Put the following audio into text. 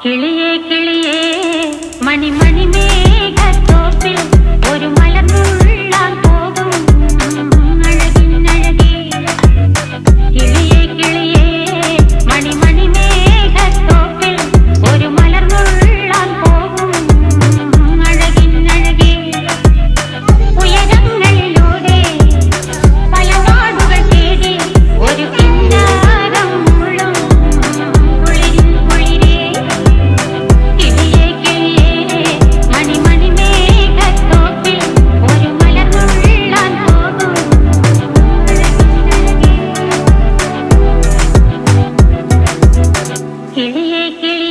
കിളിയേ കിളിയേ മണിമണി മേഘത്തോപ്പിൽ ഒരു മലർന്നുള്ളാൻ പോകും അഴകിനഴകേ. കിളിയേ കിളിയേ മണിമണി മേഘത്തോപ്പിൽ ഒരു മലർന്നുള്ളാൻ പോകും അഴകിനഴകേ. ഉയരങ്ങളിലൂടെ പല നാടുകൾ തേടി ഒരു കിന്നാരം മുള്ളും കുളിരിൻ കുളിരേ. കിളിയേ കിളിയേ മണിമണി മേഘത്തോപ്പിൽ ഒരു മലർന്നുള്ളാൻ പോകും അഴകിനഴകേ. കിളിയേ കിളിയേ